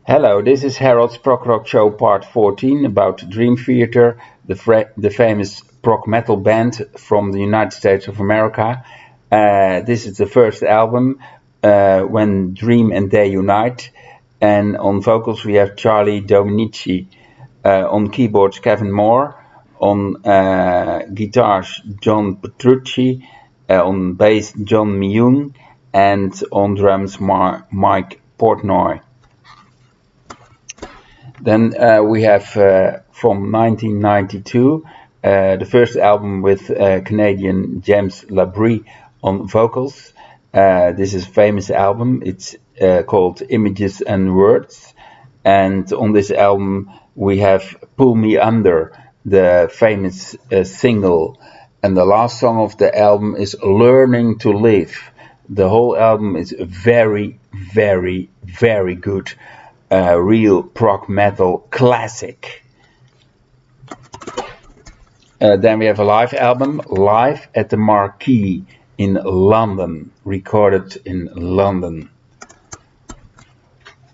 Hello, this is Harold's Prog Rock Show Part 14 about Dream Theater, the famous prog metal band from the United States of America. This is the first album, When Dream and Day Unite. And on vocals we have Charlie Dominici, on keyboards Kevin Moore, on guitars John Petrucci, on bass John Myung, and on drums Mike Portnoy. Then we have from 1992 the first album with Canadian James Labrie on vocals. This is a famous album. It's called Images and Words. And on this album we have Pull Me Under, the famous single. And the last song of the album is Learning to Live. The whole album is very, very, very good. Real prog metal classic. Then we have a live album, Live at the Marquee in London, recorded in London.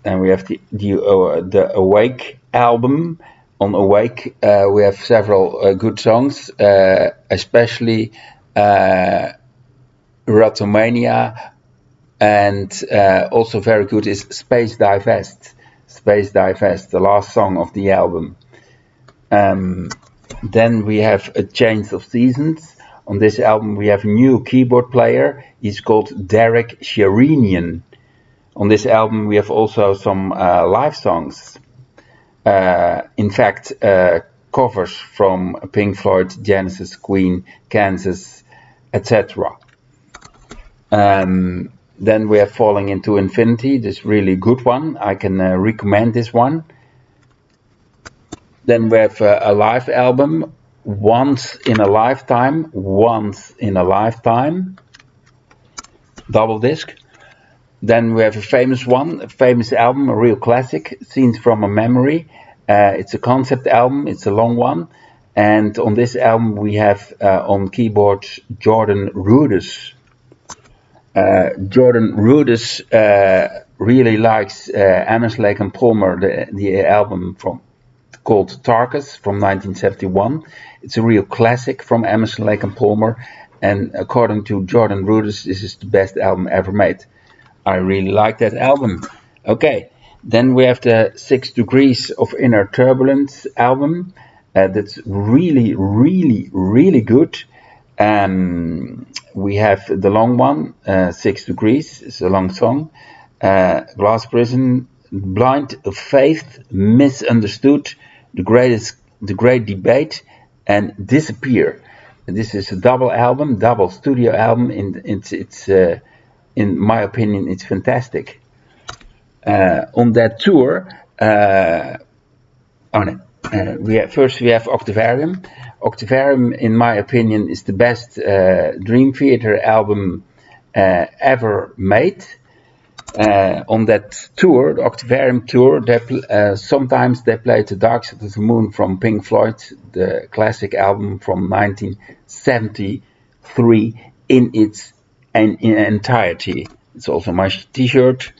Then we have the Awake album. On Awake we have several good songs, especially Erotomania, and also very good is Space Divest. Space Divest, the last song of the album. Then we have A Change of Seasons. On this album we have a new keyboard player. He's called Derek Sherinian. On this album we have also some live songs. In fact, covers from Pink Floyd, Genesis, Queen, Kansas, etc. Then we have Falling into Infinity, this really good one. I can recommend this one. Then we have a live album, Once in a Lifetime, Once in a Lifetime, double disc. Then we have a famous one, a famous album, a real classic, Scenes from a Memory. It's a concept album, it's a long one. And on this album we have on keyboards Jordan Rudess. Jordan Rudess really likes Emerson, Lake and Palmer, the album called Tarkus from 1971. It's a real classic from Emerson, Lake and Palmer, and according to Jordan Rudess, this is the best album ever made. I really like that album. Okay, then we have the 6 Degrees of Inner Turbulence album. That's really, really, really good. We have the long one, 6 Degrees, it's a long song. Glass Prison, Blind Faith, Misunderstood, The Great Debate, and Disappear. This is a double album, double studio album. It's in my opinion, it's fantastic. On that tour, we have Octavarium. Octavarium, in my opinion, is the best Dream Theater album ever made. On that tour, the Octavarium tour, sometimes they played The Dark Side of the Moon from Pink Floyd, the classic album from 1973, in its entirety. It's also my t-shirt.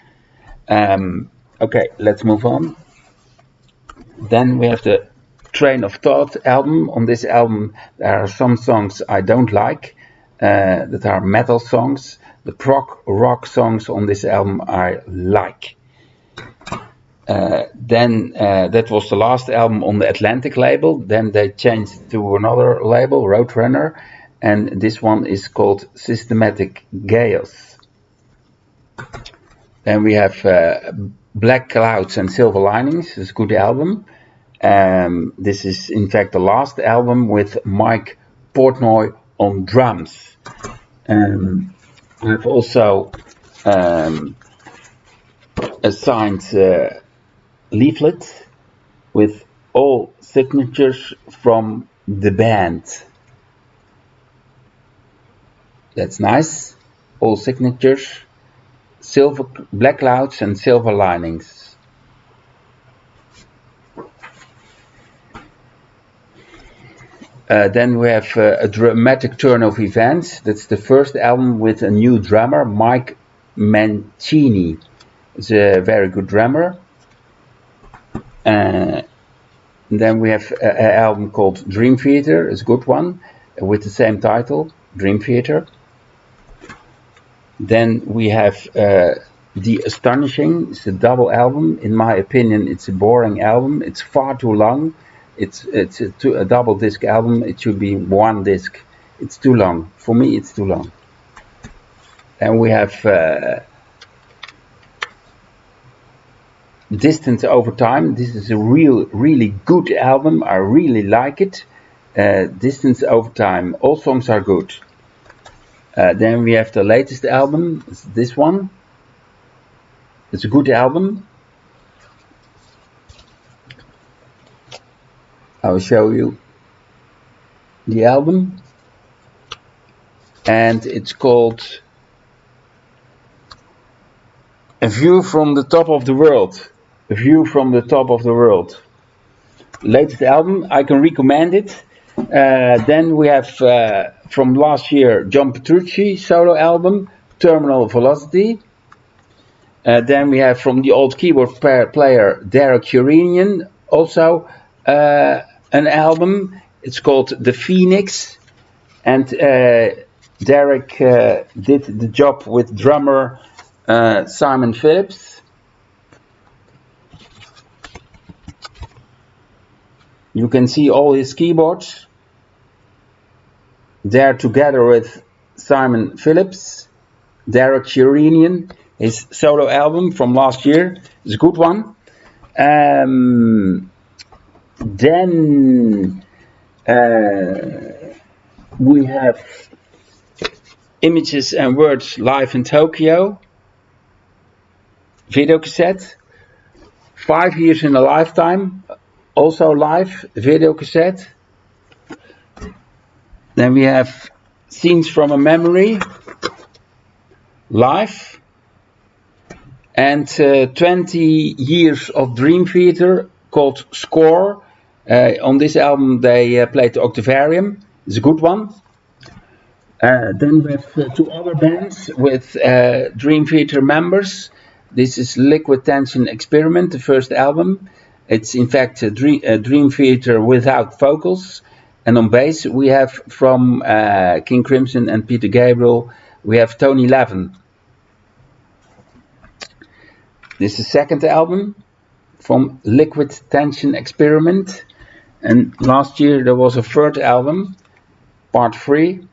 Okay, let's move on. Then we have the Train of Thought album. On this album there are some songs I don't like, that are metal songs. The prog rock songs on this album I like. Then that was the last album on the Atlantic label. Then they changed to another label, Roadrunner, and this one is called Systematic Chaos. Then we have Black Clouds and Silver Linings. It's a good album. This is in fact the last album with Mike Portnoy on drums. I've also assigned leaflet with all signatures from the band. That's nice. All signatures. Black Clouds and Silver Linings. Then we have a dramatic turn of events. That's the first album with a new drummer, Mike Mancini. He's a very good drummer. Then we have an album called Dream Theater, it's a good one, with the same title, Dream Theater. Then we have The Astonishing, it's a double album. In my opinion, it's a boring album, it's far too long. It's a double disc album, it should be one disc. It's too long, for me it's too long. And we have Distance Over Time. This is a really good album. I really like it. Distance Over Time. All songs are good. Then we have the latest album. It's this one. It's a good album. I will show you the album. And it's called A View from the Top of the World. A View from the Top of the World. Latest album, I can recommend it. Then we have from last year John Petrucci solo album, Terminal Velocity. Then we have from the old keyboard player Derek Uranian also an album. It's called The Phoenix. And Derek did the job with drummer Simon Phillips. You can see all his keyboards there together with Simon Phillips, Derek Uranian, his solo album from last year. It's a good one. Then we have Images and Words live in Tokyo, video cassette, 5 years in a Lifetime, also live video cassette. Then we have Scenes from a Memory, live, and 20 years of Dream Theater called Score. On this album they played the Octavarium. It's a good one. Then we have two other bands with Dream Theater members. This is Liquid Tension Experiment, the first album. It's in fact a Dream Theater without vocals. And on bass we have from King Crimson and Peter Gabriel, we have Tony Levin. This is the second album from Liquid Tension Experiment. And last year there was a third album, part 3.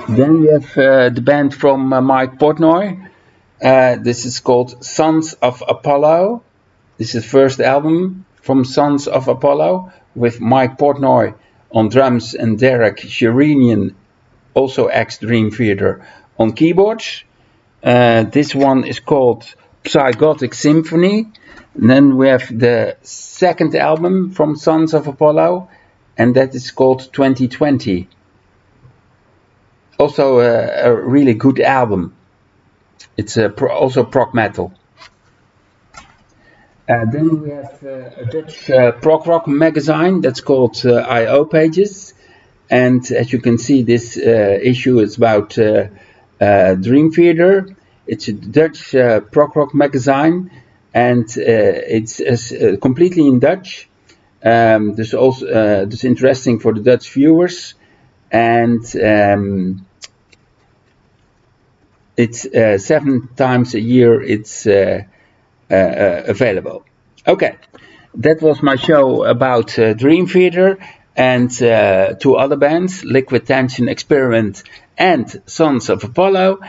Then we have the band from Mike Portnoy. This is called Sons of Apollo. This is the first album from Sons of Apollo with Mike Portnoy on drums and Derek Uranian, also ex-Dream Theater, on keyboards. This one is called Psychotic Symphony. And then we have the second album from Sons of Apollo, and that is called 2020. Also a really good album. It's also prog metal. Then we have a Dutch prog rock magazine that's called I.O. Pages. And as you can see, this issue is about Dream Theater. It's a Dutch prog rock magazine, and it's completely in Dutch. This also this is interesting for the Dutch viewers, and it's 7 times a year it's available. Okay, that was my show about Dream Theater and 2 other bands, Liquid Tension Experiment and Sons of Apollo,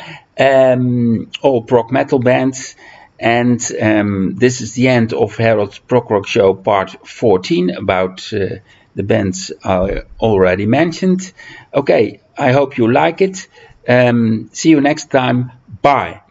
all prog metal bands. And this is the end of Harold's Prog Rock Show part 14 about the bands I already mentioned. Okay, I hope you like it. See you next time. Bye.